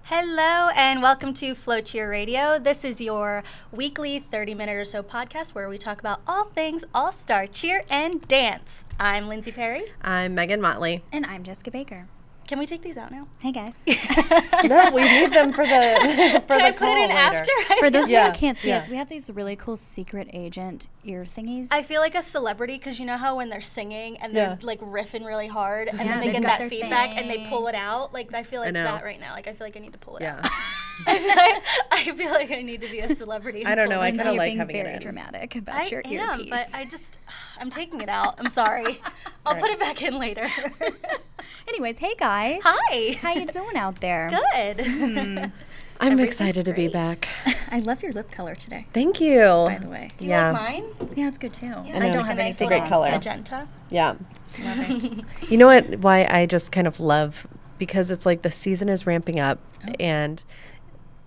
Hello and welcome to FloCheer Radio. This is your weekly 30-minute or so podcast where we talk about all things all-star cheer and dance. I'm Lindsay Perry. I'm Megan Motley. And I'm Jessica Baker. Can we take these out now? Hey, guys. No, we need them for the Can I put it in after? For those of you who can't see us, we have these really cool secret agent ear thingies. I feel like a celebrity because you know how when they're singing and they're like riffing really hard and then they get that feedback and they pull it out? Like I feel like that right now. Like I feel like I need to pull it out. I feel like I need to be a celebrity. I don't know. I kind of like having it in. You're being very dramatic about your earpiece. But I'm taking it out. I'm sorry. I'll put it back in later. Anyways, hey guys. Hi. How you doing out there? Good. I'm excited to be back. I love your lip color today. Thank you. By the way. Do you like mine? Yeah, it's good too. Yeah, And I don't have any It's a great color. Magenta. Yeah. Love it. You know what? Why I just kind of love, because it's like the season is ramping up and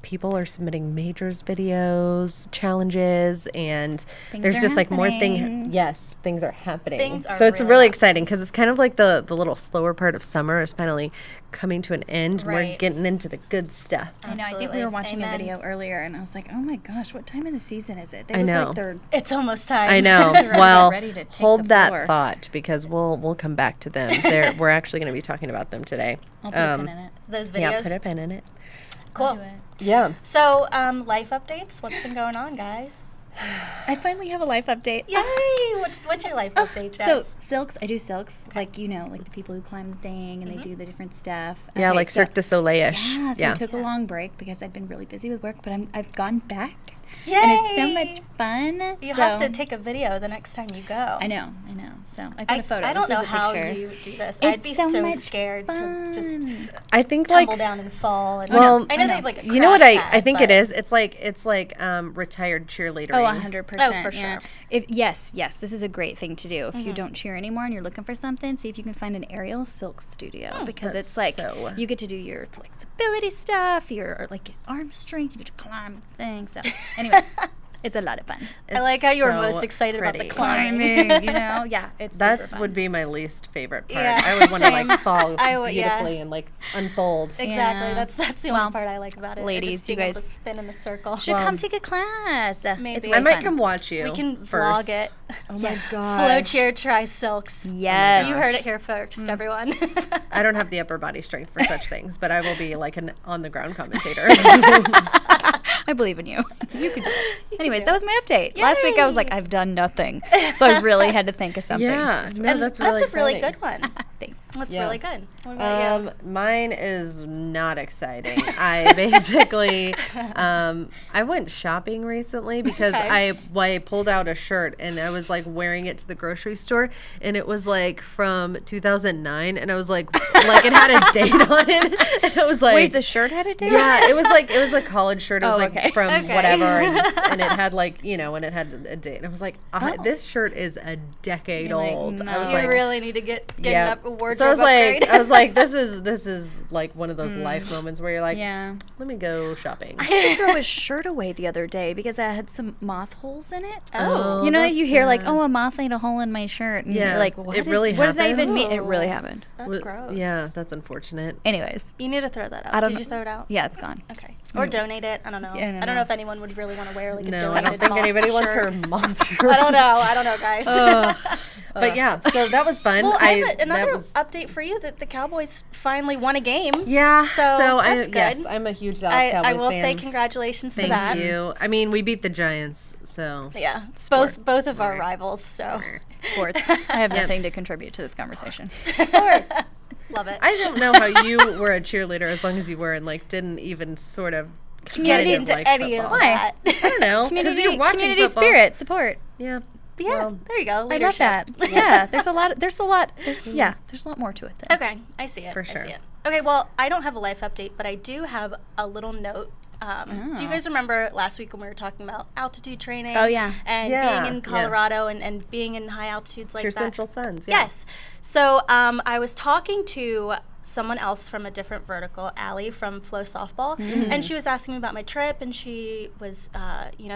people are submitting majors videos, challenges, and there's just like more things. Yes, things are happening. So it's really exciting because it's kind of like the little slower part of summer is finally coming to an end. Right. We're getting into the good stuff. I know. I think we were watching a video earlier, and I was like, "Oh my gosh, what time of the season is it?" They I know. Like they're it's almost time. I know. Well, ready to take hold the that floor. thought because we'll come back to them. We're actually going to be talking about them today. I'll put a pin in it. Those videos. Yeah, put a pin in it. Cool. Yeah. So, life updates. What's been going on, guys? I finally have a life update. Yay! What's your life update, Jess? So silks, I do silks, like like the people who climb the thing and they do the different stuff. Yeah, Okay, like Cirque du Soleil-ish. Yeah, so I took a long break because I've been really busy with work, but I've gone back. Yay! And it's so much fun. You have to take a video the next time you go. I know. So I put a photo. I don't This know is a how picture. you do this. It's I'd be so so much scared to just I think tumble like down and fall. And Well, I know they have like a you know what crash I pad, think but it is. It's like retired cheerleader. Oh, 100%. Oh, for sure. Yes, this is a great thing to do. If you don't cheer anymore and you're looking for something, see if you can find an aerial silk studio because it's like you get to do your flexibility stuff, your like arm strength, you get to climb the thing. So, anyways, it's a lot of fun. I like how you were so most excited about the pretty. climbing. Yeah, it's That super fun. would be my least favorite part. Yeah. I would want to like fall I would- beautifully and like unfold. Exactly. Yeah. That's the only part I like about it. ladies, just being you able to guys spin in a circle. should come take a class. Maybe. It's I really I might fun. come watch you. We can first. vlog it. Oh my god. FloCheer try silks. Yes. You heard it here first, everyone. I don't have the upper body strength for such things, but I will be like an on the ground commentator. I believe in you. You can do it. Anyways, that was my update. Last week I was like, Yay. I've done nothing. So I really had to think of something. Yeah. No, And that's a really exciting. good one. Thanks. That's Yeah. really good. What about you? Mine is not exciting. I basically, I went shopping recently because Okay. I pulled out a shirt and I was like wearing it to the grocery store and it was like from 2009 and I was like it had a date on it. And I was like, Wait, the shirt had a date? yeah, it was a college shirt. It was like okay. from Okay. whatever, and it had like and it had a date. And I was like, this shirt is a decade You're like, old. no. I was You like, really need to get yeah. up a wardrobe So I was upgrade. like, this is like one of those life moments where you're like, Yeah. let me go shopping. I had to throw a shirt away the other day because I had some moth holes in it. Oh. You know, that's you hear like, sad. oh, a moth ate a hole in my shirt. And Yeah. you're like, what It really does that even happened? mean? It really happened. That's Wa- gross. Yeah, that's unfortunate. Anyways. You need to throw that out. I don't Did know. you throw it out? Yeah, it's gone. Okay. Or donate it. I don't know. Yeah, I don't know if anyone would really want to wear like a No, I donated don't think moth anybody wants shirt. her moth shirt. I don't know, guys. But yeah, so that was fun. Well, I have another that was, update for you that the Cowboys finally won a game. yeah. So that's yes, good. I'm a huge Dallas Cowboys I will fan. say congratulations to Thank that. you. I mean, we beat the Giants, so Yeah, Sport. both of our rivals. So Sports. I have nothing to contribute to this conversation. love it. I don't know how you were a cheerleader as long as you were and like didn't even sort of Get kind into like any football. of that. I don't know. 'cause Community, you're watching community football. spirit, support. Yeah. Yeah, Well, there you go. I love Leadership. that. Yeah, there's a lot. There's a lot more to it. Than. Okay, I see it. For sure. I see it. Okay, well, I don't have a life update, but I do have a little note. Do you guys remember last week when we were talking about altitude training? Oh, yeah. And Yeah, being in yeah. Colorado and being in high altitudes like Your that? Central Suns. Yeah. Yes. So I was talking to someone else from a different vertical, Allie from Flow Softball, and she was asking me about my trip, and she was,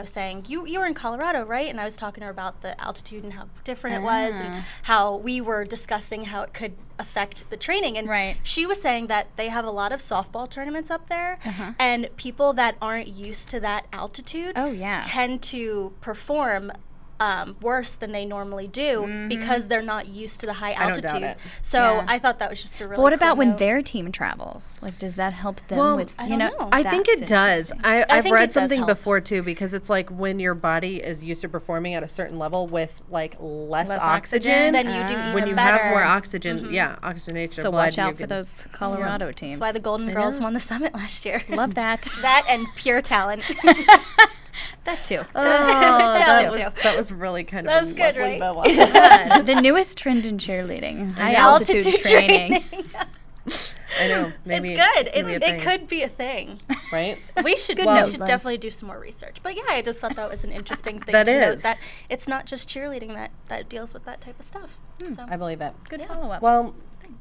saying, you were in Colorado, right? And I was talking to her about the altitude and how different it was, and how we were discussing how it could affect the training. And she was saying that they have a lot of softball tournaments up there, and people that aren't used to that altitude tend to perform worse than they normally do because they're not used to the high altitude. I don't doubt it. So I thought that was just a really But what cool about when note. their team travels? Like, does that help them with, I don't know. I think it does. I've think read it does something help. before, too, because it's like when your body is used to performing at a certain level with, like, less oxygen. Then you do even when you better. have more oxygen, oxygenate your So blood. watch out for those Colorado teams. That's why the Golden Girls won the summit last year. Love that. That and pure talent. That too. That was really kind of was good, right? bow on that. The newest trend in cheerleading, high altitude training. I know. Maybe it's good. It's gonna be a thing. It could be a thing. Right? We should definitely do some more research. But yeah, I just thought that was an interesting thing to note, that it's not just cheerleading that deals with that type of stuff. So. I believe it. Good follow-up. Well,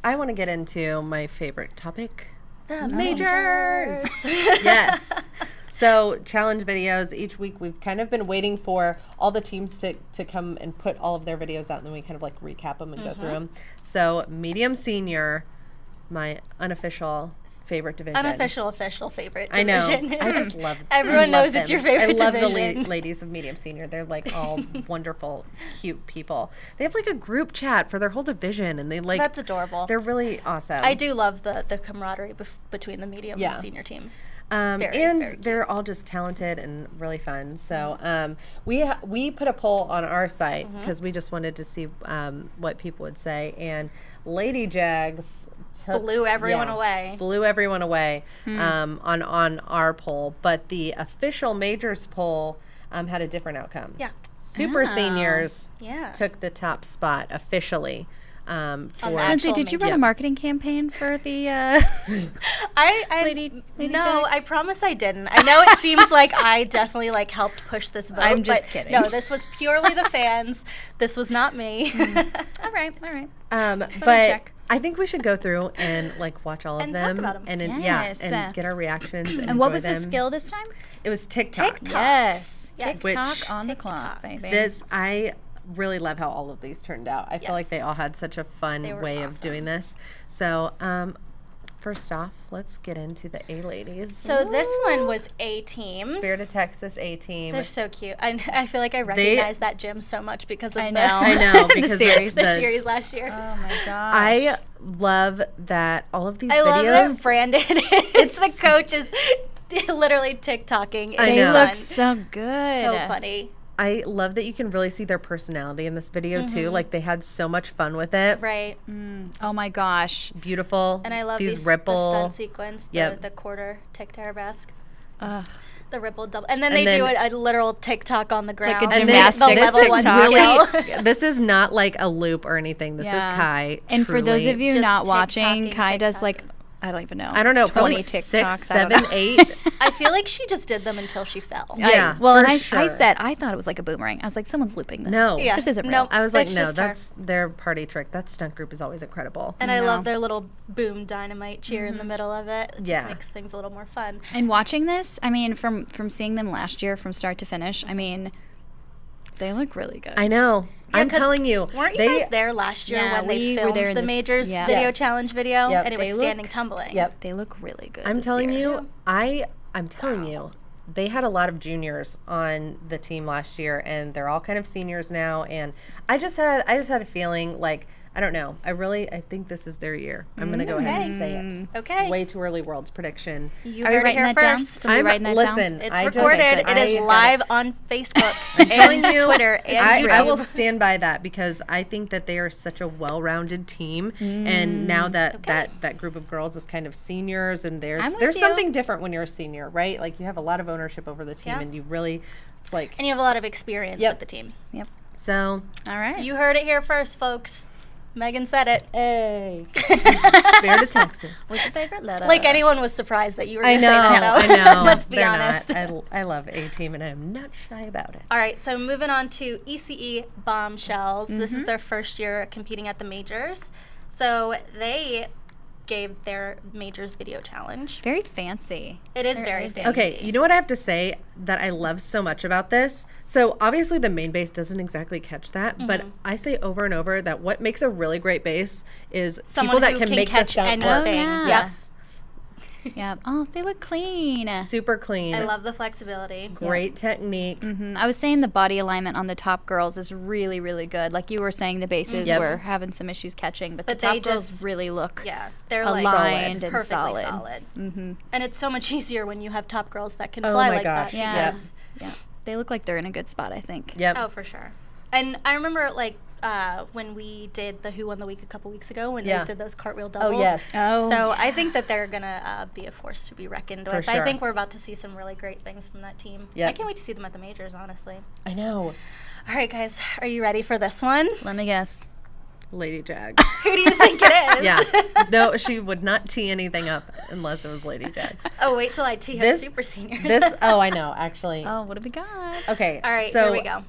I want to get into my favorite topic. The majors. Yes. So challenge videos, each week we've kind of been waiting for all the teams to come and put all of their videos out, and then we kind of like recap them and go through them. So medium senior, my unofficial favorite division. Official favorite division. I know. I just love Everyone knows it's your favorite I love division. the ladies of medium senior. They're like all wonderful, cute people. They have like a group chat for their whole division, and they like That's adorable. They're really awesome. I do love the camaraderie between the medium and senior teams. Very they're all just talented and really fun. So we put a poll on our site because we just wanted to see what people would say, and Lady Jags blew everyone away. On our poll, but the official majors poll had a different outcome. Yeah. Super seniors took the top spot officially. Lindsay, did you run a marketing campaign for the Lady Jags? I promise I didn't. I know it seems like I definitely like helped push this vote. I'm just kidding. No, this was purely the fans. This was not me. All right. But I think we should go through and like watch all of And them, talk about 'em. and get our reactions. And what was the skill this time? It was TikTok. Yes. Yes. TikTok on the clock, baby. I really love how all of these turned out. I feel like they all had such a fun way of doing this. So, first off, let's get into the A ladies. So this one was A team. Spirit of Texas A team. They're so cute. I feel like I recognize that gym so much because of I know because the series last year. Oh my gosh. I love that all of these videos. love that Brandon is the coach is literally TikToking. They look so good. So funny. I love that you can really see their personality in this video too. Like they had so much fun with it. Right. Oh my gosh. Beautiful. And I love these the ripple stunt sequence, the quarter tick arabesque. The ripple double. And then And they do then- a literal TikTok on the ground. Like a gymnastics the level one TikTok. skill. This is not like a loop or anything. This is Kai. And for those of you Just not watching, TikToking, Kai does TikToking. like, I don't even know. I don't know, 20 probably TikToks. 6, I don't 7, know. 8. I feel like she just did them until she fell. Yeah, Well, and for I sure. said, I thought it was like a boomerang. I was like, someone's looping this. No. Yeah. This isn't real. No. I was like, It's no, just her. that's their party trick. That stunt group is always incredible. And I love their little boom dynamite cheer in the middle of it. It Yeah. just makes things a little more fun. And watching this, I mean, from seeing them last year from start to finish, I mean, they look really good. I know. I'm 'cause telling you. Weren't you guys there last year Yeah, when they we were filmed there in the this- Majors yeah. video Yes. challenge video? Yep. And it was They standing look- tumbling. Yep. They look really good. I'm this telling year. you, I'm telling you, they had a lot of juniors on the team last year, and they're all kind of seniors now. And I just had a feeling like, I don't know. I think this is their year. I'm gonna go ahead and say it. Okay. Way too early world's prediction. You Are you heard it writing here that down? first. Somebody writing that down? Listen, It's I just- recorded. I It is just live on Facebook telling and you, Twitter and I YouTube. will stand by that because I think that they are such a well-rounded team, and now that group of girls is kind of seniors, and I'm with there's you. something different when you're a senior, right? Like you have a lot of ownership over the team, Yeah. and you really, it's like And you have a lot of experience Yep. with the team. Yep. so. All right. You heard it here first, folks. Megan said it. Hey. Spirit of Texas. What's your favorite letter? Like anyone was surprised that you were going to say that, though. I know. Let's be honest. I love A-Team, and I'm not shy about it. All right, so moving on to ECE Bombshells. This is their first year competing at the majors. So they gave their majors video challenge. Very fancy. It is very fancy. Okay, you know what I have to say that I love so much about this? So obviously the main base doesn't exactly catch that, but I say over and over that what makes a really great base is someone people that who can make catch the stunt anything. work. Yeah. Yes. Yeah. Oh, they look clean. Super clean. I love the flexibility. Great technique. I was saying the body alignment on the top girls is really, really good. Like you were saying, the bases were having some issues catching, but the top girls really look they're aligned like and perfectly solid. And it's so much easier when you have top girls that can fly like that. Yeah. They look like they're in a good spot, I think. Yep. Oh, for sure. And I remember when we did the Who Won the Week a couple weeks ago when they did those cartwheel doubles. Oh, yes. So I think that they're going to be a force to be reckoned with. Sure. I think we're about to see some really great things from that team. Yep. I can't wait to see them at the majors, honestly. I know. All right, guys. Are you ready for this one? Let me guess. Lady Jags. Who do you think it is? Yeah. No, she would not tee anything up unless it was Lady Jags. Oh, wait till I tee her super seniors. I know, actually. Oh, what have we got? Okay. All right, so here we go.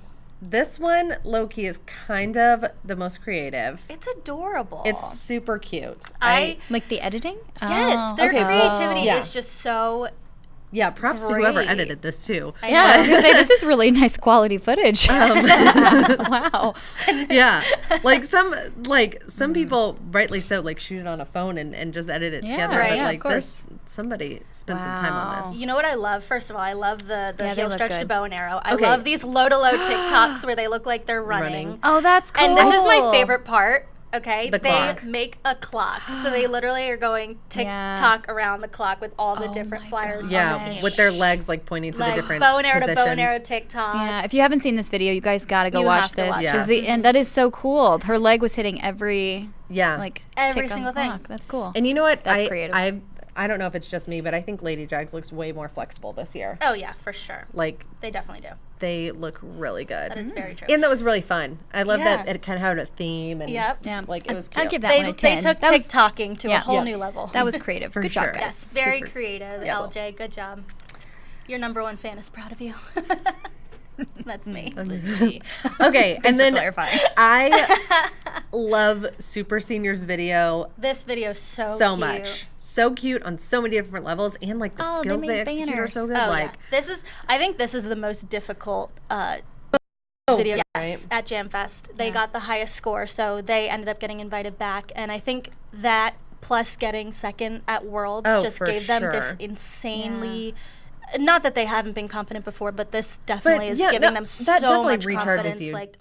This one, low-key, is kind of the most creative. It's adorable. It's super cute. Like the editing? Yes, their creativity is just so Yeah, props to whoever edited this too. I was gonna say, this is really nice quality footage. Wow. Yeah, like some people, rightly so, like shoot it on a phone and just edit it together. right, But yeah, like of course. somebody spent some time on this. You know what I love? First of all, I love the heel look stretch to good. bow and arrow. I Okay. love these low-to-low TikToks where they look like they're running. Oh, that's cool. And this is my favorite part. Okay, The they clock. make a clock, so they literally are going tick-tock around the clock with all the different flyers on the Yeah, team. with their legs like pointing to the different bow and arrow positions. to bow and arrow TikTok. Yeah, if you haven't seen this video, you guys got to go You watch have to this. watch 'Cause it. and that is so cool. Her leg was hitting every Every tick on single the thing. clock. That's cool. And you know what? That's creative. I don't know if it's just me, but I think Lady Jags looks way more flexible this year. Oh yeah, for sure. Like They definitely do. they look really good. That is very true. And that was really fun. I love Yeah. that it kind of had a theme and Yep. Yeah, like it was cute. I'd give that They one a 10. took That was- TikToking to a whole Yeah. new level. That was creative. Good sure. job, guys. Yes, very Super- creative, yeah. LJ. Good job. Your number one fan is proud of you. That's me. Okay, and then clarifying. I love Super Seniors video This video is so cute. much. So cute on so many different levels, and like the Oh, they skills made they execute are banners. so good. Oh, like yeah. I think this is the most difficult video right. at JamFest. They got the highest score, so they ended up getting invited back. And I think that plus getting second at Worlds just for gave them this sure. insanely. Not that they haven't been confident before, but this definitely is yeah, giving them that so definitely much recharges confidence, you. like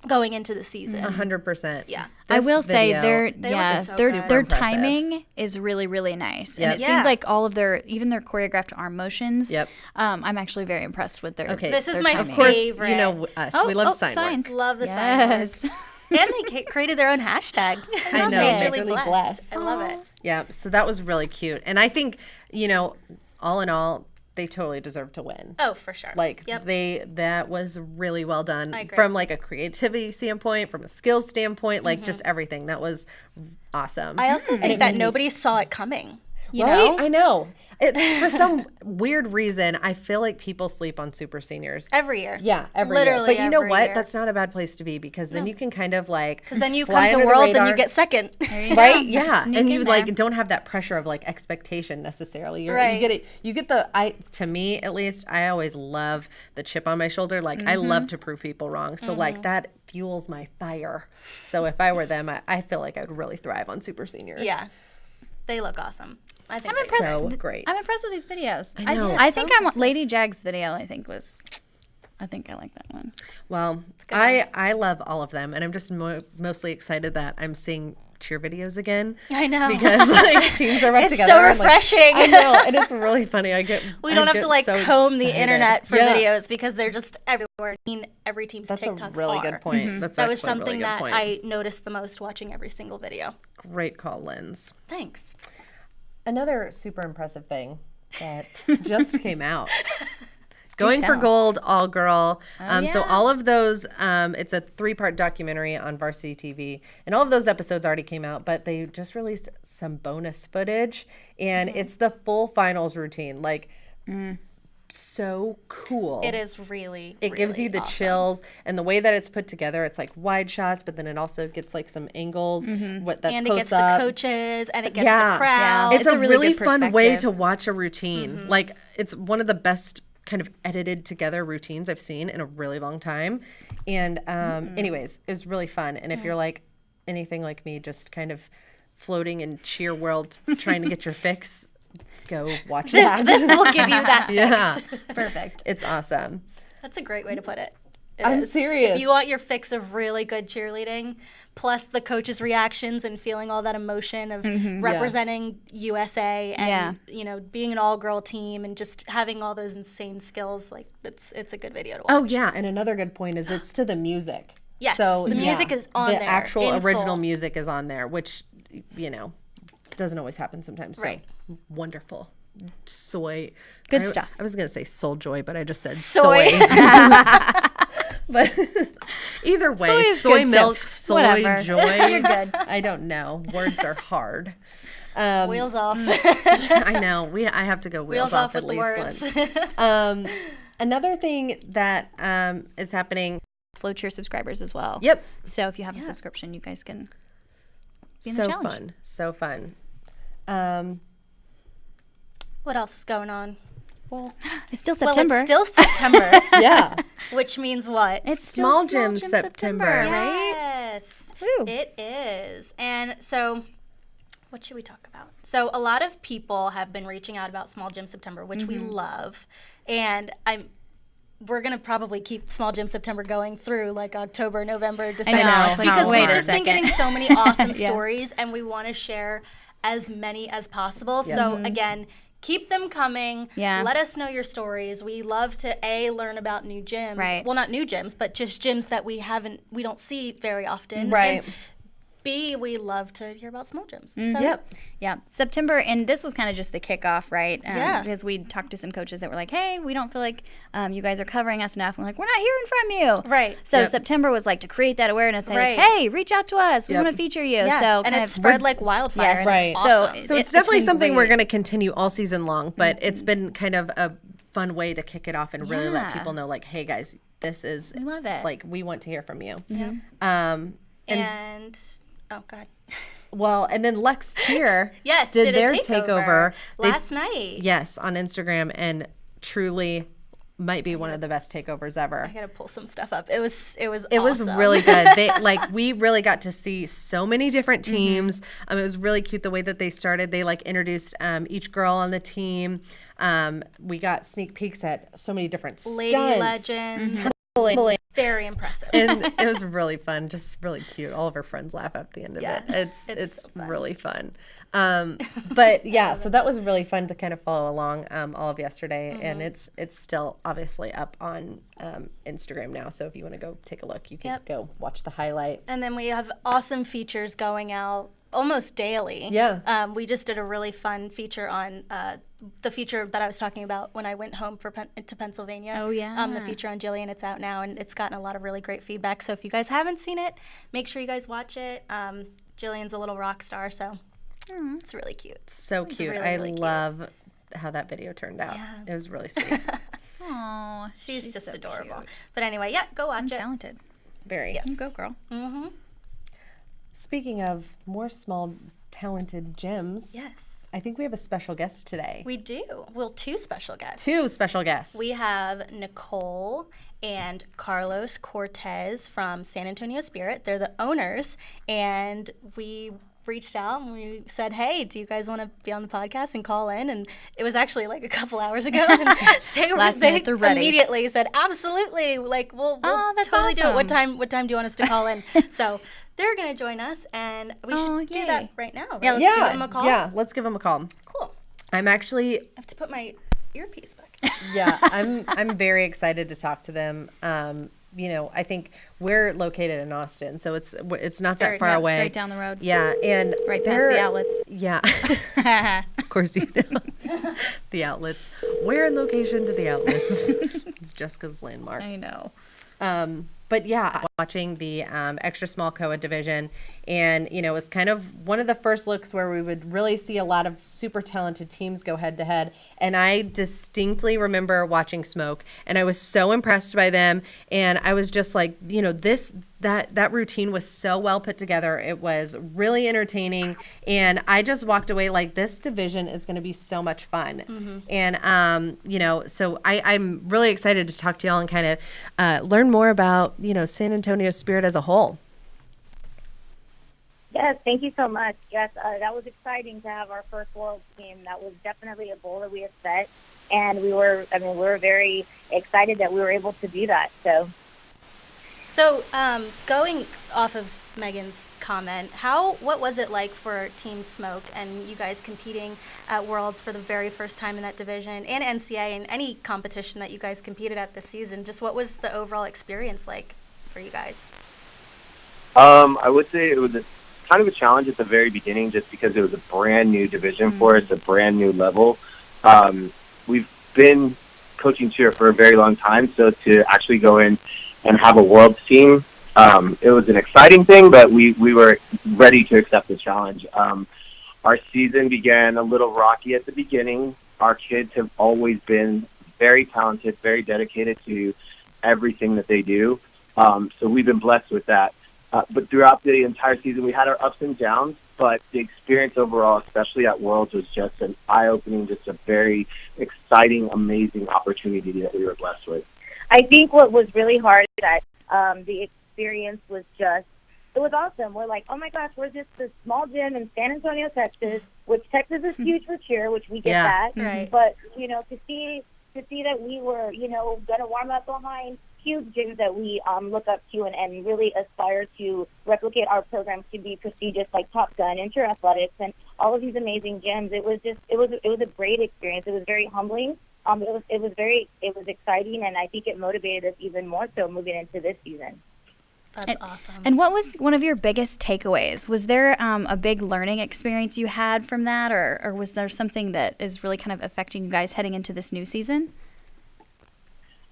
going into the season. 100%. Yeah. I This will say video- look so their good. their Impressive. timing is really, really nice. Yep. And it Yeah. seems like all of even their choreographed arm motions. Yep. I'm actually very impressed with their Okay. This is their my timing. Of course, favorite. you know us. we love sign signs. work. Love the sign Yes. work. And they created their own hashtag. I know, Majorly Majorly blessed. Blessed. I love it. Yeah, so that was really cute. And I think, all in all, they totally deserve to win. Oh, for sure. Like Yep. that was really well done I agree. from like a creativity standpoint, from a skills standpoint, like just everything. That was awesome. I also think that nobody saw it coming. You right? know? I know. For some weird reason, I feel like people sleep on Super Seniors. Every year. Yeah, every Literally year. But you know every what? year. That's not a bad place to be because then you can kind of like Because then you fly come to under the Worlds and you radar. get second. Right? Yeah. Sneak And in you there. like don't have that pressure of like expectation necessarily. Right. You get to me at least, I always love the chip on my shoulder. Like I love to prove people wrong. So like that fuels my fire. So if I were them, I feel like I'd really thrive on Super Seniors. Yeah. They look awesome. I think I'm impressed. So great. I'm impressed with these videos. I know. I think Lady Jag's video. I think I like that one. Well, I love all of them, and I'm just mostly excited that I'm seeing cheer videos again. I know. Because like teams are back It's together. so and, like, refreshing. I know, and it's really funny. We don't have to like comb the internet for Yeah. videos because they're just everywhere. I mean, every team's That's TikToks a really are. good point. That's That was actually a really something good that point. I noticed the most watching every single video. Great call, Linz. Thanks. Another super impressive thing that just came out. Going for Gold, All Girl. So all of those, it's a 3-part documentary on Varsity TV. And all of those episodes already came out, but they just released some bonus footage. And it's the full finals routine. Like, so cool. It is really, It gives you the awesome. chills. And the way that it's put together, it's like wide shots, but then it also gets like some angles. That's and close it gets up. the coaches, and it gets the crowd. It's a really good fun way perspective. to watch a routine. Like, it's one of the best kind of edited together routines I've seen in a really long time. And anyways, it was really fun. And if you're like anything like me, just kind of floating in cheer world trying to get your fix, go watch that. This will give you that fix. Yeah. Perfect. It's awesome. That's a great way to put it. I'm serious. If you want your fix of really good cheerleading, plus the coaches' reactions and feeling all that emotion of representing USA and being an all-girl team and just having all those insane skills, like it's a good video to watch. Oh yeah, and another good point is it's to the music. Yes, so the music is on there. The actual in original full. music is on there, which doesn't always happen sometimes. So Right. Wonderful. Soy. Good stuff. I was going to say soul joy, but I just said Soy. soy. But either way, Soy is good milk, too. soy, Whatever. joy. You're good. I don't know. Words are hard. Wheels off. I know. I have to go wheels off at with the least words. once. Another thing that is happening. FloCheer subscribers as well. Yep. So if you have a subscription, you guys can be in So the challenge. fun. So fun. What else is going on? Well, it's still September. Well, it's still September, Yeah. which means what? It's Small still Gym September, right? Yes, Woo. it is. And so, what should we talk about? So, a lot of people have been reaching out about Small Gym September, which we love. And we're going to probably keep Small Gym September going through like October, November, December. know, it's like, because wait we've a just been second. getting so many awesome Yeah. stories, and we want to share as many as possible. So, again, keep them coming. Yeah. Let us know your stories. We love to learn about new gyms. Right. Well, not new gyms, but just gyms that we don't see very often. Right. And B, we love to hear about small gyms. So, Yep. Yeah, September, and this was kind of just the kickoff, right? Yeah. Because we talked to some coaches that were like, hey, we don't feel like you guys are covering us enough. And we're like, we're not hearing from you. Right. So Yep. September was like to create that awareness, say Right. like, hey, reach out to us. We Yep. want to feature you. Yeah. So and kind it of spread like wildfire. Yes. and Right. it's So awesome. So it's It's definitely been something we're great. going to continue all season long, but it's been kind of a fun way to kick it off and really let Yeah. people know, like, hey guys, this is We love it. like, we want to hear from you. and oh god. Well, and then FloCheer Yes, did their a takeover last night. Yes, on Instagram, and truly might be one of the best takeovers ever. I gotta pull some stuff up. It was It was awesome. really good. They we really got to see so many different teams. It was really cute the way that they started. They introduced each girl on the team. We got sneak peeks at so many different Lady stunts. Legend. Very impressive. And it was really fun, just really cute. All of her friends laugh at the end of Yeah, it. it's so fun. really fun. But yeah, so that was really fun to kind of follow along all of yesterday, and it's still obviously up on Instagram now. So if you want to go take a look, you can go watch the highlight. And then we have awesome features going out almost daily. Yeah. We just did a really fun feature on the feature that I was talking about when I went home to Pennsylvania. Oh, yeah. The feature on Jillian, it's out now, and it's gotten a lot of really great feedback. So if you guys haven't seen it, make sure you guys watch it. Jillian's a little rock star, so it's really cute. So It's cute. really, I really cute. love how that video turned out. Yeah. It was really sweet. Aw, She's just so adorable. cute. But anyway, yeah, go watch I'm it. talented. Very. Yes. You go, girl. Speaking of more small, talented gyms, Yes. I think we have a special guest today. We do. Well, two special guests. Two special guests. We have Nicole and Carlos Cortes from San Antonio Spirit. They're the owners, and we reached out and we said, hey, do you guys want to be on the podcast and call in? And it was actually like a couple hours ago. And Last minute, they're ready. Immediately said, absolutely. Like, we'll that's totally do it. What awesome. time do you want us to call in? So they're going to join us, and we should do yay. that right now. Right? Yeah, Let's let's give them a call. Yeah, let's give them a call. Cool. I'm actually, I have to put my earpiece back. yeah, I'm very excited to talk to them. I think we're located in Austin, so it's not that very far close, away. Straight down the road. Yeah, and Right past the outlets. Yeah, of course you know the outlets. where in location to the outlets? It's Jessica's landmark. I know. But yeah, watching the extra small COA division, and it was kind of one of the first looks where we would really see a lot of super talented teams go head to head. And I distinctly remember watching Smoke, and I was so impressed by them. And I was just like, that routine was so well put together. It was really entertaining, and I just walked away like, this division is going to be so much fun. Mm-hmm. And so I'm really excited to talk to y'all and kind of learn more about San Antonio Spirit as a whole. Yes, thank you so much. Yes, that was exciting to have our first World team. That was definitely a goal that we had set, and we were very excited that we were able to do that. So, going off of Megan's comment, what was it like for Team Smoke and you guys competing at Worlds for the very first time in that division, and NCAA and any competition that you guys competed at this season? Just what was the overall experience like for you guys? I would say it was kind of a challenge at the very beginning, just because it was a brand new division for us, a brand new level. We've been coaching cheer for a very long time, so to actually go in and have a Worlds team, it was an exciting thing, but we were ready to accept the challenge. Our season began a little rocky at the beginning. Our kids have always been very talented, very dedicated to everything that they do. So we've been blessed with that. But throughout the entire season, we had our ups and downs, but the experience overall, especially at Worlds, was just an eye-opening, just a very exciting, amazing opportunity that we were blessed with. I think what was really hard is that the experience was it was awesome. We're like, oh my gosh, we're just this small gym in San Antonio, Texas, which Texas is huge for cheer, which we get that. Right. But, to see that we were, going to warm up behind huge gyms that we look up to and really aspire to replicate our programs to be prestigious, like Top Gun, Inter Athletics, and all of these amazing gyms. It was a great experience. It was very humbling. It was exciting, and I think it motivated us even more so moving into this season. That's awesome. And what was one of your biggest takeaways? Was there a big learning experience you had from that, or was there something that is really kind of affecting you guys heading into this new season?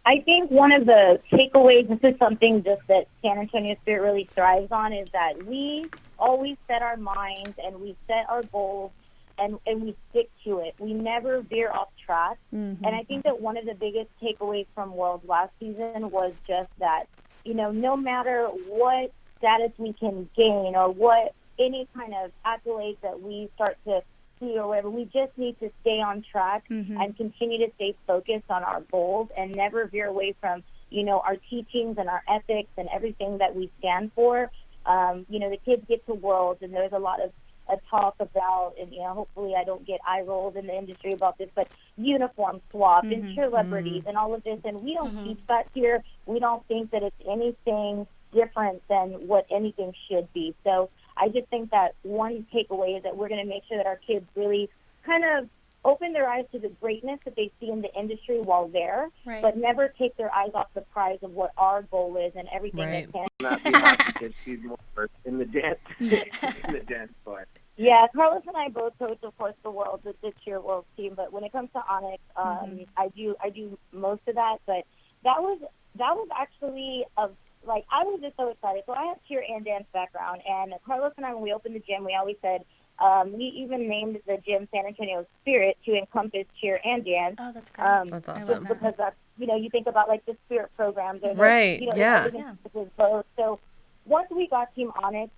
I think one of the takeaways, this is something just that San Antonio Spirit really thrives on, is that we always set our minds and we set our goals and we stick to it. We never veer off track. Mm-hmm. And I think that one of the biggest takeaways from Worlds last season was just that, no matter what status we can gain or what any kind of accolades that we start to see or whatever, we just need to stay on track and continue to stay focused on our goals and never veer away from, our teachings and our ethics and everything that we stand for. The kids get to Worlds, and there's a lot of talk about, and hopefully I don't get eye rolled in the industry about this, but uniform swap and celebrities and all of this, and we don't teach that here. We don't think that it's anything different than what anything should be. So I just think that one takeaway is that we're going to make sure that our kids really kind of open their eyes to the greatness that they see in the industry while there, but never take their eyes off the prize of what our goal is and everything that can. Not be happy because she's more in the dance part. Yeah, Carlos and I both coach, of course, the World, the cheer World team. But when it comes to Onyx, I do most of that. But that was actually I was just so excited. So I have cheer and dance background, and Carlos and I, when we opened the gym, we always said we even named the gym San Antonio Spirit to encompass cheer and dance. Oh, that's great. That's awesome. Because that's you think about like the Spirit programs, or both. So once we got Team Onyx,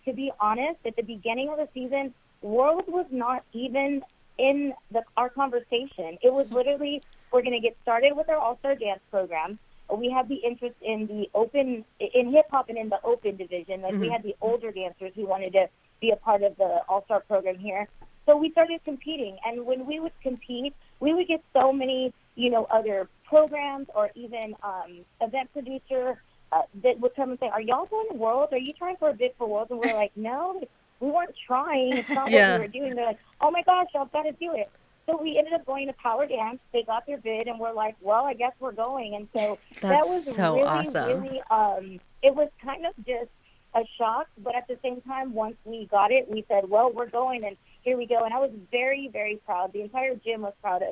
to be honest, at the beginning of the season, World was not even in our conversation. It was literally, we're going to get started with our All-Star Dance program. We have the interest in the open, in hip-hop and in the open division. Like we had the older dancers who wanted to be a part of the All-Star program here. So we started competing. And when we would compete, we would get so many, other programs or even event producer that would come and say, are y'all going to Worlds? Are you trying for a bid for Worlds? And we're like, no, we weren't trying. It's not what we were doing. They're like, oh, my gosh, y'all got to do it. So we ended up going to Power Dance. They got their bid, and we're like, well, I guess we're going. And so that was so really, awesome. Really, it was kind of just a shock. But at the same time, once we got it, we said, well, we're going, and here we go. And I was very, very proud. The entire gym was proud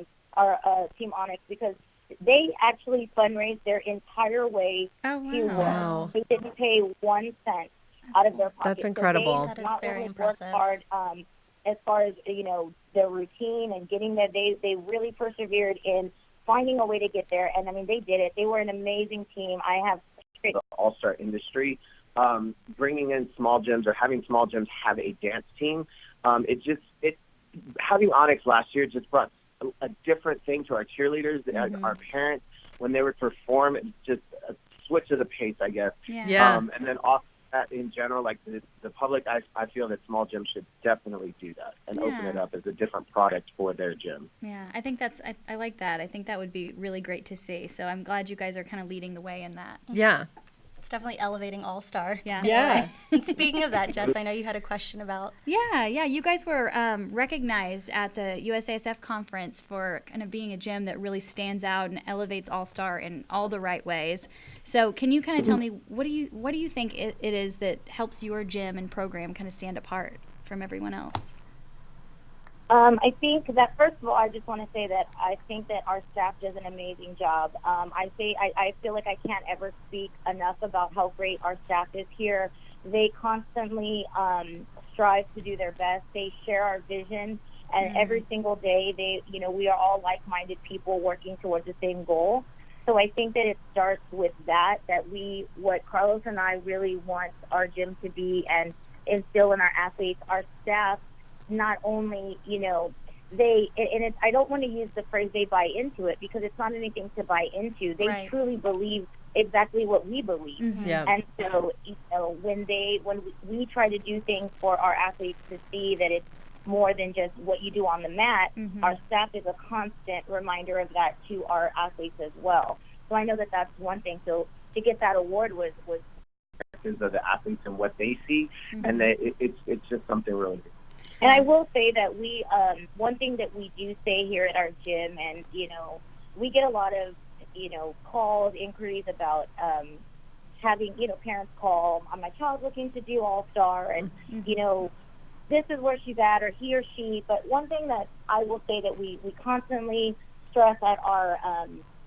Team Onyx, because they actually fundraised their entire way to work. Wow. They didn't pay 1 cent out of their pocket. That's incredible. So that they is very impressive. Worked hard as far as, their routine and getting there. They really persevered in finding a way to get there. And, I mean, they did it. They were an amazing team. I have the all-star industry, bringing in small gyms or having small gyms have a dance team. Having Onyx last year just brought a different thing to our cheerleaders, our parents, when they would perform. It's just a switch of the pace, I guess. Yeah. And then off that, in general, like the public, I feel that small gyms should definitely do that and open it up as a different product for their gym. Yeah, I think I like that. I think that would be really great to see. So I'm glad you guys are kind of leading the way in that. Yeah. It's definitely elevating All-Star. Yeah. Speaking of that, Jess, I know you had a question about. Yeah. You guys were recognized at the USASF conference for kind of being a gym that really stands out and elevates All-Star in all the right ways. So can you kind of tell me, what do you think it is that helps your gym and program kind of stand apart from everyone else? I think that, first of all, I just want to say that I think that our staff does an amazing job. I feel like I can't ever speak enough about how great our staff is here. They constantly strive to do their best. They share our vision, and every single day, we are all like-minded people working towards the same goal. So I think that it starts with that what Carlos and I really want our gym to be and instill in our athletes, our staff. Not only, I don't want to use the phrase they buy into it, because it's not anything to buy into. They truly believe exactly what we believe. Yeah. And so, when we try to do things for our athletes to see that it's more than just what you do on the mat, our staff is a constant reminder of that to our athletes as well. So I know that that's one thing. So to get that award was of the athletes and what they see, and that it's just something really good. And I will say that we, one thing that we do say here at our gym, and, we get a lot of, calls, inquiries about having, parents call, my child's looking to do All-Star, and, this is where she's at, or he or she. But one thing that I will say that we constantly stress at our,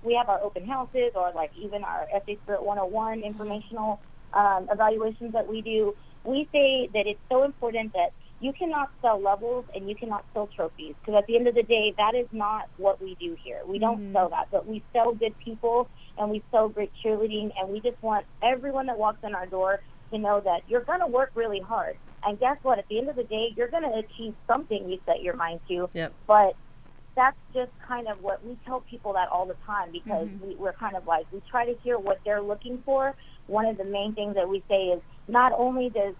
we have our open houses, or like even our SA Spirit 101 informational evaluations that we do, we say that it's so important that you cannot sell levels and you cannot sell trophies, because at the end of the day, that is not what we do here. We don't sell that, but we sell good people and we sell great cheerleading, and we just want everyone that walks in our door to know that you're going to work really hard. And guess what? At the end of the day, you're going to achieve something you set your mind to. Yep. But that's just kind of what we tell people that all the time, because we're kind of like, we try to hear what they're looking for. One of the main things that we say is, not only does,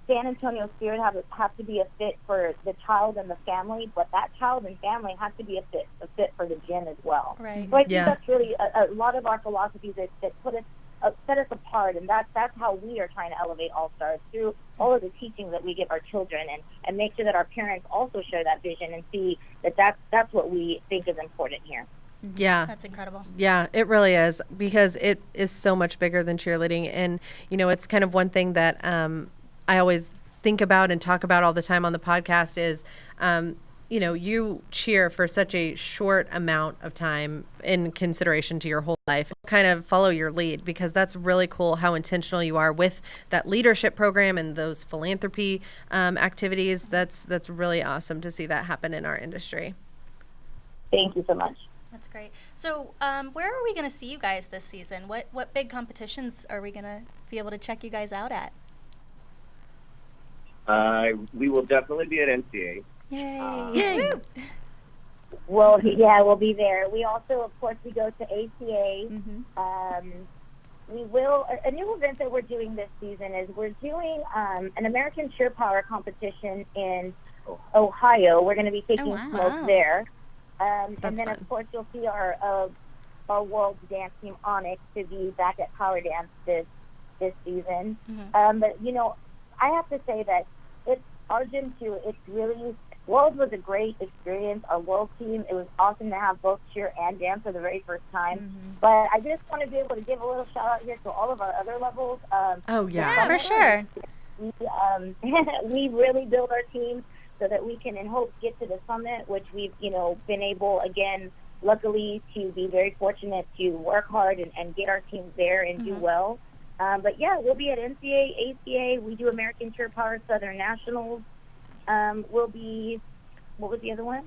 San Antonio Spirit have to be a fit for the child and the family, but that child and family has to be a fit for the gym as well. Right. So I think that's really a lot of our philosophies that set us apart, and that's how we are trying to elevate All-Stars, through all of the teachings that we give our children, and make sure that our parents also share that vision and see that that's what we think is important here. Yeah. That's incredible. Yeah, it really is, because it is so much bigger than cheerleading. And, it's kind of one thing that I always think about and talk about all the time on the podcast is, you cheer for such a short amount of time in consideration to your whole life. Kind of follow your lead, because that's really cool how intentional you are with that leadership program and those philanthropy activities. That's really awesome to see that happen in our industry. Thank you so much. That's great. So where are we going to see you guys this season? What big competitions are we going to be able to check you guys out at? We will definitely be at NCA. Yay. Well, yeah, we'll be there. We also, of course, we go to ACA. We will, a new event that we're doing this season is we're doing an American Cheer Power competition in Ohio. We're going to be taking smoke there. And then, fun. Of course, you'll see our world dance team, Onyx, to be back at Power Dance this season. But, I have to say that it's our gym, too. It's really, Worlds was a great experience. Our World team, it was awesome to have both cheer and dance for the very first time. But I just want to be able to give a little shout-out here to all of our other levels. Yeah, for sure. We really build our teams so that we can, in hopes, get to the summit, which we've, been able, again, luckily, to be very fortunate to work hard and get our teams there and do well. But yeah, we'll be at NCAA, ACA. We do American Cheer Power Southern Nationals. We'll be, what was the other one?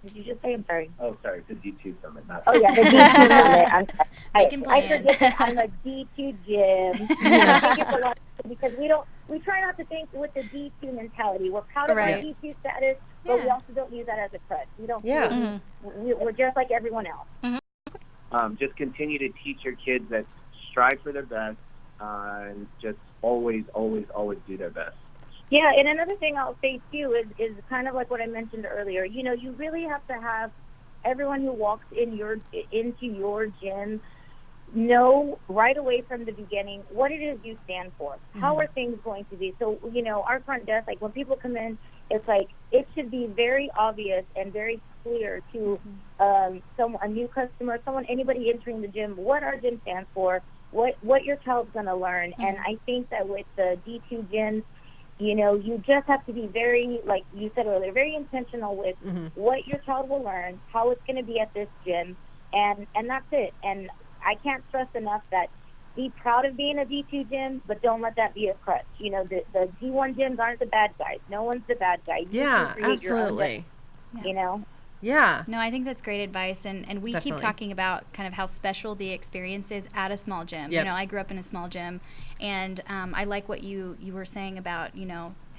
Did you just say? I'm sorry. Oh, sorry, the D2 Summit. Oh, yeah, the D2 Summit. I forget that I'm a D2 gym. I think it's a lot because we try not to think with the D2 mentality. We're proud of our D2 status, but we also don't use that as a crutch. We don't. Yeah. We're just like everyone else. Just continue to teach your kids that strive for their best and just always, always, always do their best. Yeah, and another thing I'll say, too, is kind of like what I mentioned earlier. You really have to have everyone who walks into your gym know right away from the beginning what it is you stand for. How are things going to be? So, our front desk, like when people come in, it's like it should be very obvious and very clear to a new customer, anybody entering the gym, what our gym stands for, what your child's going to learn. And I think that with the D2 gyms, you just have to be very, like you said earlier, very intentional with what your child will learn, how it's going to be at this gym, and that's it. And I can't stress enough that be proud of being a D2 gym, but don't let that be a crutch. The D1 gyms aren't the bad guys. No one's the bad guy. Absolutely. Yeah. No, I think that's great advice, and we Definitely. keep talking about kind of how special the experience is at a small gym. Yep. I grew up in a small gym, and I like what you were saying about,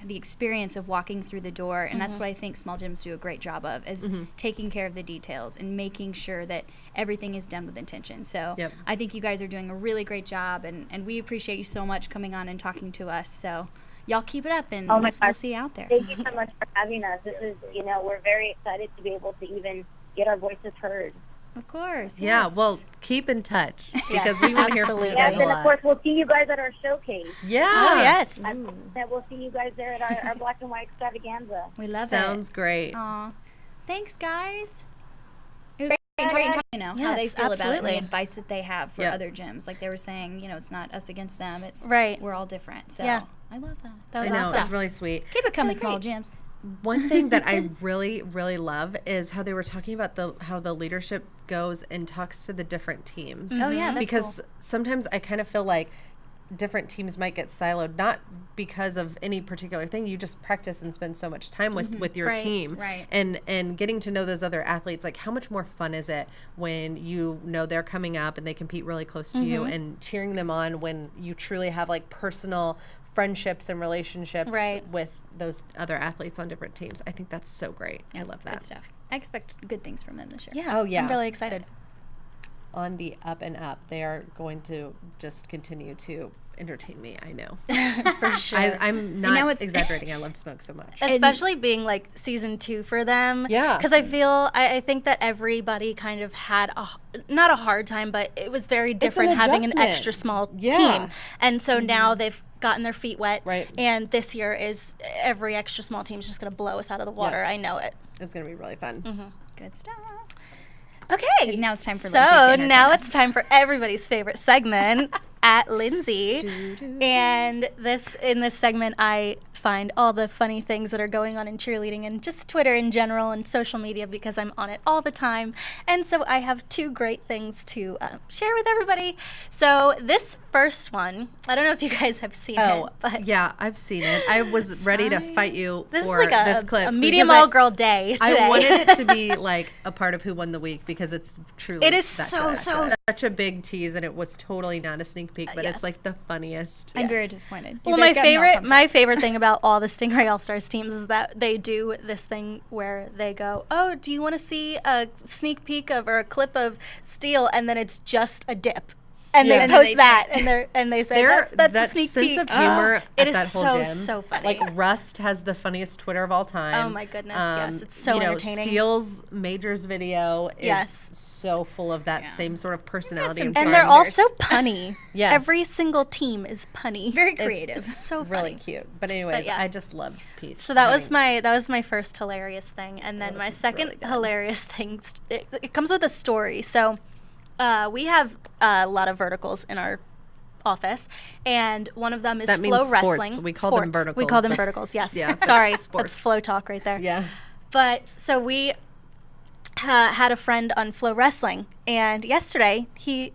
the experience of walking through the door, and that's what I think small gyms do a great job of, is taking care of the details and making sure that everything is done with intention. So I think you guys are doing a really great job, and we appreciate you so much coming on and talking to us. So y'all keep it up, and we'll see you out there. Thank you so much for having us. This is, we're very excited to be able to even get our voices heard. Of course. Yeah, yes. well, keep in touch because we want to hear from you guys and of course, we'll see you guys at our showcase. Yeah. Oh, yes. We'll see you guys there at our Black and White extravaganza. We love Sounds great. Aw. Thanks, guys. It was great talking, how they feel about it and the advice that they have for other gyms. Like they were saying, it's not us against them. It's we're all different. So I love that. That was awesome. It's really sweet. Keep it coming, small gyms. One thing that I really, really love is how they were talking about how the leadership goes and talks to the different teams. Oh, yeah, that's because sometimes I kind of feel like different teams might get siloed, not because of any particular thing. You just practice and spend so much time with your team. Right. And getting to know those other athletes, like how much more fun is it when they're coming up and they compete really close to you, and cheering them on when you truly have like personal friendships and relationships with those other athletes on different teams. I think that's so great. I love that. Good stuff. I expect good things from them this year. Yeah. Oh, yeah. I'm really excited. On the up and up. They are going to just continue to entertain me. I know. For sure. I'm not exaggerating. I love Smoke so much. Especially being like season 2 for them. Yeah. Because I think that everybody kind of had not a hard time, but it was very different having an extra small team. And so now they've gotten their feet wet. Right. And this year is every extra small team is just going to blow us out of the water. I know it. It's going to be really fun. Good stuff. Okay. Now it's time for Lindsay to So entertain now us. it's time for everybody's favorite segment, at Lindsay. And in this segment, I find all the funny things that are going on in cheerleading and just Twitter in general and social media because I'm on it all the time. And so I have 2 great things to share with everybody. So this first one, I don't know if you guys have seen it. But yeah, I've seen it. I was ready to fight you this for is like this clip. a medium all-girl day today. I wanted it to be like a part of Who Won the Week because it's truly It is that so good. Such a big tease, and it was totally not a sneak peek, but it's like the funniest. I'm very disappointed. Well, my favorite thing about all the Stingray All-Stars teams is that they do this thing where they go, oh, do you want to see a sneak peek of or a clip of Steel? And then it's just a dip. And they post that, and they say that's that a sneak sense peek. of humor It at is that whole gym. so funny. Like Rust has the funniest Twitter of all time. Oh my goodness, yes, it's so entertaining. Steele's Majors video is so full of that same sort of personality and they're also punny. Yes, every single team is punny. Very creative. It's so funny. Really cute. But anyways, I just love Peace. So that was my first hilarious thing, and then my second hilarious thing. It comes with a story. So we have a lot of verticals in our office, and one of them is that Flow means Wrestling. Sports. We call them verticals. We call them verticals, yes. Yeah. Sorry, Sports. that's Flow talk right there. Yeah. But so we had a friend on Flow Wrestling, and yesterday he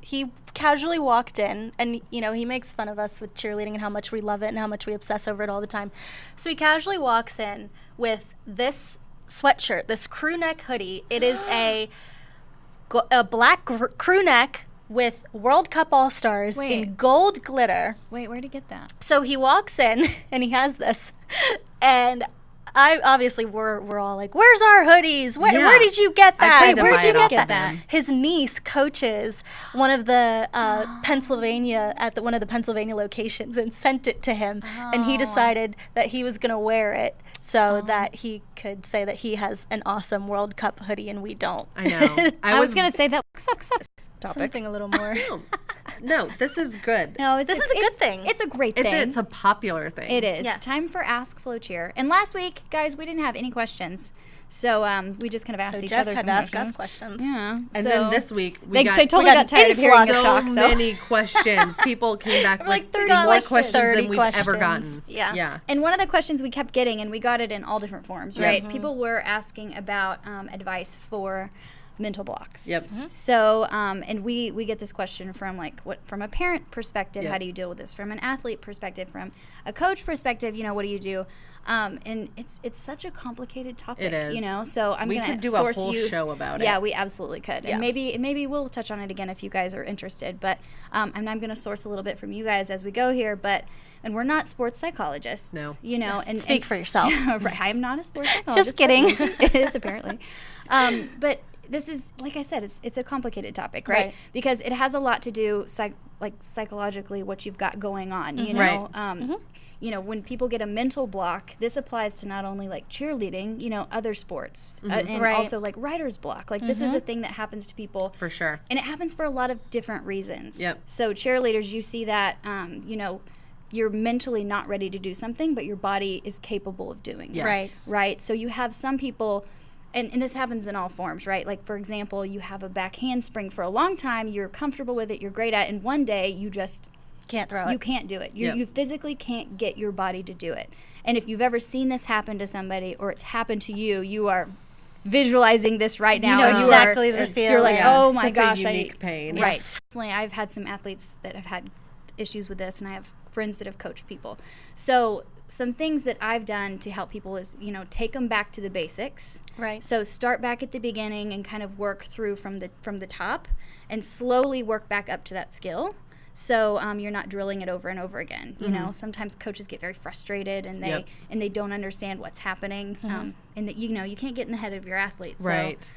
casually walked in, and he makes fun of us with cheerleading and how much we love it and how much we obsess over it all the time. So he casually walks in with this sweatshirt, this crew neck hoodie. It is a black crew neck with World Cup All-Stars in gold glitter. Wait, where'd he get that? So he walks in and he has this, and I obviously we're all like, "Where's our hoodies? Where did you get that? Where'd you get that?" His niece coaches one of the Pennsylvania at one of the Pennsylvania locations and sent it to him, and he decided that he was gonna wear it so that he could say that he has an awesome World Cup hoodie and we don't. I know. I was gonna say that sucks. Something a little more. No, this is good. No, this is a good thing. It's a great thing. It's a popular thing. It is. Yes. Time for Ask FloCheer. And last week, guys, we didn't have any questions. So we just kind of asked each other had some to ask questions. us questions. Yeah. And so then this week, they totally got tired of hearing the shock. So many questions. People came back with like 30 more questions. questions 30 than we've questions. ever gotten. Yeah. And one of the questions we kept getting, and we got it in all different forms, right? People were asking about advice for mental blocks. Yep. So, and we get this question from from a parent perspective, how do you deal with this? From an athlete perspective, from a coach perspective, what do you do? And it's such a complicated topic. It is. So I'm going to source you. We could do a whole show about it. Yeah, we absolutely could. Yeah. And maybe we'll touch on it again if you guys are interested. But and I'm going to source a little bit from you guys as we go here. And we're not sports psychologists. No. And Speak for yourself. Right, I'm not a sports psychologist. Just kidding. It is apparently. But this is, like I said, it's a complicated topic, right? Because it has a lot to do psychologically what you've got going on, Right. When people get a mental block, this applies to not only cheerleading, other sports, and also writer's block. This is a thing that happens to people. For sure. And it happens for a lot of different reasons. Yep. So cheerleaders, you see that, you're mentally not ready to do something, but your body is capable of doing it. Yes. Right. So you have some people, and this happens in all forms, right? Like, for example, you have a back handspring for a long time, you're comfortable with it, you're great at it, and one day you just can't throw it. You can't do it. You physically can't get your body to do it. And if you've ever seen this happen to somebody or it's happened to you, you are visualizing this right now. You know exactly the feeling. You're like, oh my gosh. Unique pain. Right. Personally, I've had some athletes that have had issues with this, and I have friends that have coached people. So some things that I've done to help people is, take them back to the basics. Right. So start back at the beginning and kind of work through from the top and slowly work back up to that skill. So you're not drilling it over and over again. Sometimes coaches get very frustrated and they don't understand what's happening. And that you can't get in the head of your athletes. Right.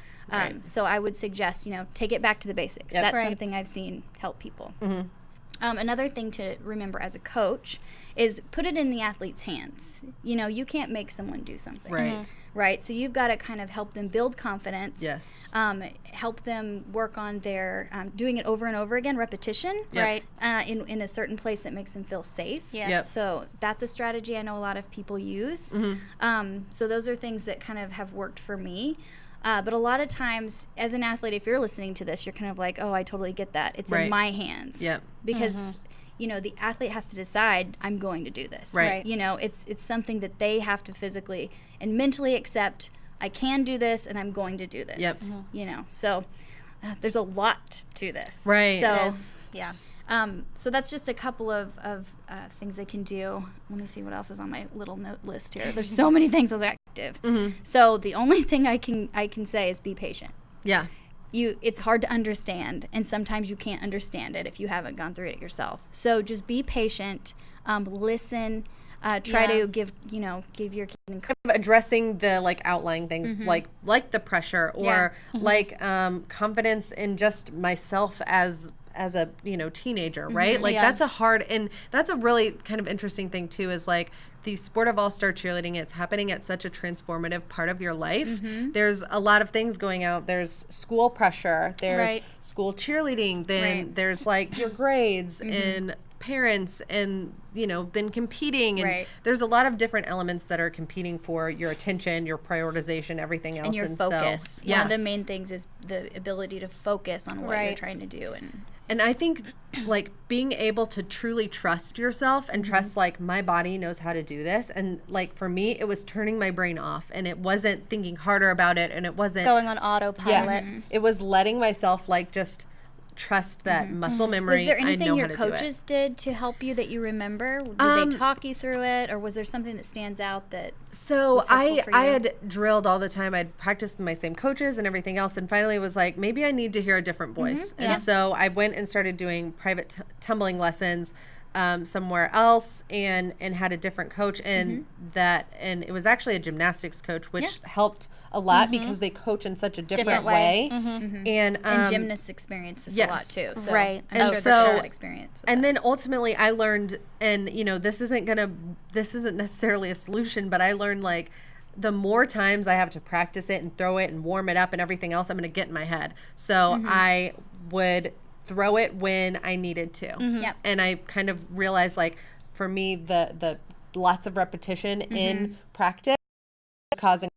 So I would suggest take it back to the basics. Yep. That's something I've seen help people. Another thing to remember as a coach is put it in the athlete's hands. You can't make someone do something. Right. Right. So you've got to kind of help them build confidence. Yes. Help them work on their doing it over and over again, repetition. Right. In a certain place that makes them feel safe. Yes. Yep. So that's a strategy I know a lot of people use. So those are things that kind of have worked for me. But a lot of times, as an athlete, if you're listening to this, you're kind of like, oh, I totally get that. It's in my hands. Yep. Because, the athlete has to decide, I'm going to do this. Right. It's something that they have to physically and mentally accept, I can do this and I'm going to do this. Yep. So there's a lot to this. Right. So, Yeah. so that's just a couple of things they can do. Let me see what else is on my little note list here. There's so many things as active. So the only thing I can say is be patient. Yeah. It's hard to understand, and sometimes you can't understand it if you haven't gone through it yourself. So just be patient, listen, try to give your kid addressing the outlying things like the pressure or confidence in just myself as a teenager, right? That's a hard, and that's a really kind of interesting thing too, is the sport of all-star cheerleading, it's happening at such a transformative part of your life. There's a lot of things going out. There's school pressure, there's school cheerleading, then there's your grades and parents and then competing, and there's a lot of different elements that are competing for your attention, your prioritization, everything else, and your focus. So, One of the main things is the ability to focus on what you're trying to do, And I think like being able to truly trust yourself and trust like my body knows how to do this. And like for me, it was turning my brain off, and it wasn't thinking harder about it, and it wasn't going on autopilot. Yes, it was letting myself like just trust that muscle memory. Was there anything your coaches did to help you that you remember? Did they talk you through it, or was there something that stands out that? So I had drilled all the time. I'd practiced with my same coaches and everything else, and finally was like, maybe I need to hear a different voice. And so I went and started doing private tumbling lessons somewhere else, and had a different coach, and and it was actually a gymnastics coach, which helped a lot because they coach in such a different way. And gymnasts experience this a lot too. So right. I'm sure so, that experience. And then ultimately I learned, and this isn't necessarily a solution, but I learned like the more times I have to practice it and throw it and warm it up and everything else, I'm going to get in my head. So I would throw it when I needed to. And I kind of realized like for me the lots of repetition in practice is causing,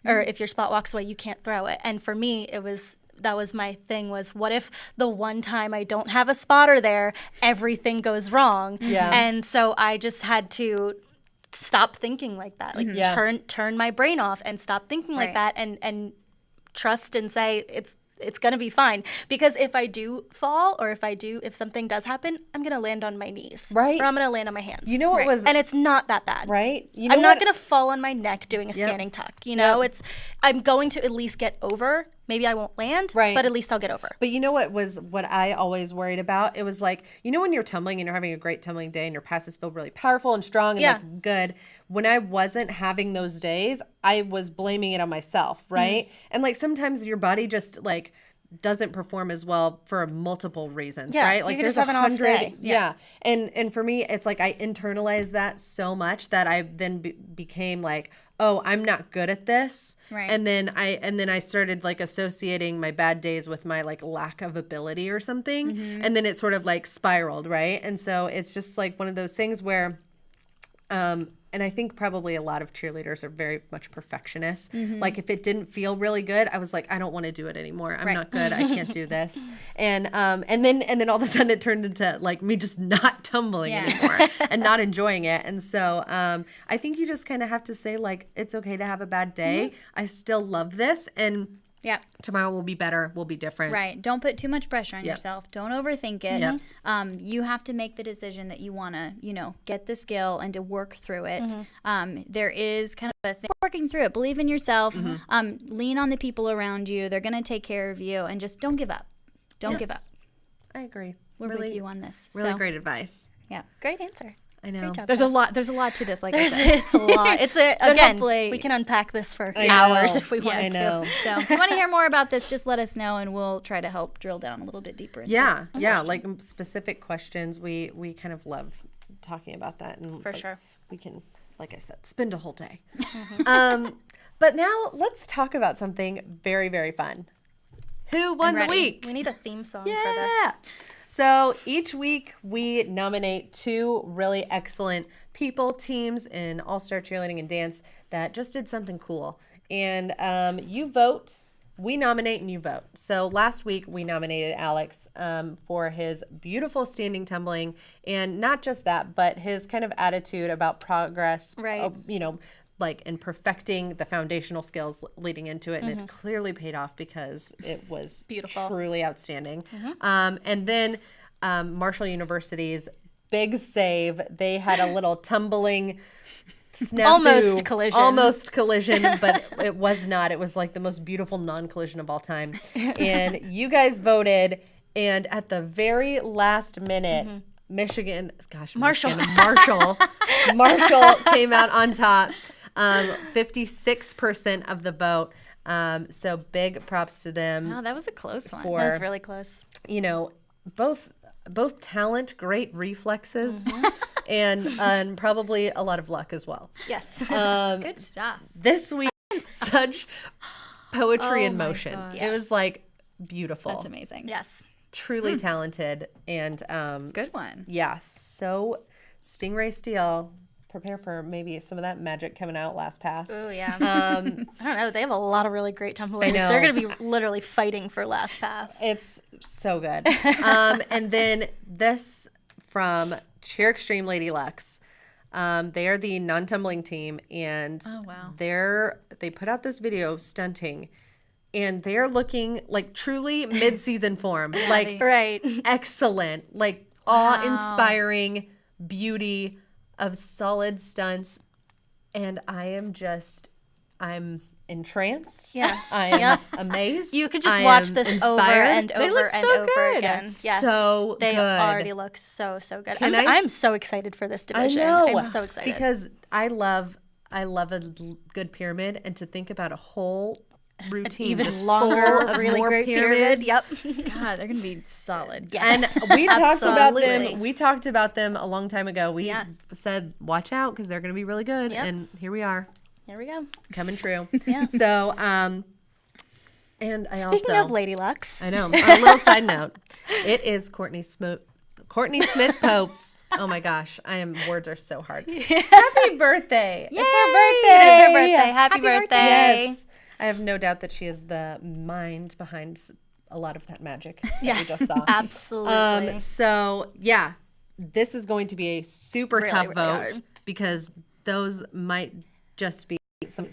or if your spot walks away, you can't throw it. And for me, that was my thing, was what if the one time I don't have a spotter there, everything goes wrong? And so I just had to stop thinking like that, like turn my brain off and stop thinking like that, and trust and say it's going to be fine. Because if I do fall, or if something does happen, I'm going to land on my knees. Right. Or I'm going to land on my hands. You know what was... And it's not that bad. Right. I'm not going to fall on my neck doing a standing tuck. I'm going to at least get over. Maybe I won't land, but at least I'll get over. But you know what I always worried about? It was like, when you're tumbling and you're having a great tumbling day and your passes feel really powerful and strong and like good. When I wasn't having those days, I was blaming it on myself, right? And like sometimes your body just like doesn't perform as well for multiple reasons, right? Like there's 100. And for me, it's like I internalized that so much that I then became like, oh, I'm not good at this. Right. And then I started like associating my bad days with my like lack of ability or something. And then it sort of like spiraled, right? And so it's just like one of those things where and I think probably a lot of cheerleaders are very much perfectionists. Like if it didn't feel really good, I was like, I don't want to do it anymore. I'm not good. I can't do this. And then all of a sudden it turned into like me just not tumbling anymore and not enjoying it. And so I think you just kind of have to say like, it's okay to have a bad day. I still love this. And tomorrow will be better. Will be different. Right. Don't put too much pressure on yourself. Don't overthink it. You have to make the decision that you want to, get the skill and to work through it. There is kind of a thing. Working through it. Believe in yourself. Lean on the people around you. They're going to take care of you. And just don't give up. Don't give up. I agree. We're with you on this. Really great advice. Yeah. Great answer. I know. There's a lot to this. I said. It's a lot. Again, we can unpack this for hours if we wanted to. So if you want to hear more about this, just let us know, and we'll try to help drill down a little bit deeper into it. Like specific questions. We kind of love talking about that, and for sure we can, like I said, spend a whole day. But now let's talk about something very, very fun. Who won the week? We need a theme song for this. So each week we nominate 2 really excellent people, teams in all-star cheerleading and dance that just did something cool. And you vote, we nominate, and you vote. So last week we nominated Alex for his beautiful standing tumbling, and not just that, but his kind of attitude about progress, like in perfecting the foundational skills leading into it, and it clearly paid off because it was beautiful, truly outstanding. And then Marshall University's big save, they had a little tumbling snafu, almost collision, but it was not. It was like the most beautiful non-collision of all time. And you guys voted, and at the very last minute, Marshall came out on top. 56% of the vote. So big props to them. Wow, that was a close one. That was really close. Both talent, great reflexes, and probably a lot of luck as well. Yes. Good stuff. This week, such poetry in motion. God. It was like beautiful. That's amazing. Yes. Truly talented and good one. Yeah. So Stingray Steel. Prepare for maybe some of that magic coming out last pass. Oh, yeah. I don't know. They have a lot of really great tumblers. They're going to be literally fighting for last pass. It's So good. And then this from Cheer Extreme Lady Luxe. They are the non-tumbling team, and they put out this video stunting, and they're looking like truly mid-season form, like excellent, like awe-inspiring beauty of solid stunts, and I'm entranced. Yeah. I'm amazed. You could just watch this inspired. Over and over and over good. again. Yeah. So they good. already look so good. I'm so excited for this division. I know. I'm so excited. Because I love a good pyramid, and to think about a whole routine, an even longer, really great pyramid. Yep. God, they're gonna be solid. Yes. And we talked about them. We talked about them a long time ago. We said, watch out, because they're gonna be really good. Yep. And here we are. Here we go. Coming true. Yeah. So, and Speaking of Lady Luxe. I know. On a little side note, it is Courtney Smith Pope's. Oh my gosh, words are so hard. Happy birthday. Yay! It's her birthday. It is her birthday. Happy birthday. Yes. I have no doubt that she is the mind behind a lot of that magic that we just saw. Absolutely. So, yeah, this is going to be a super tough vote because those might just be some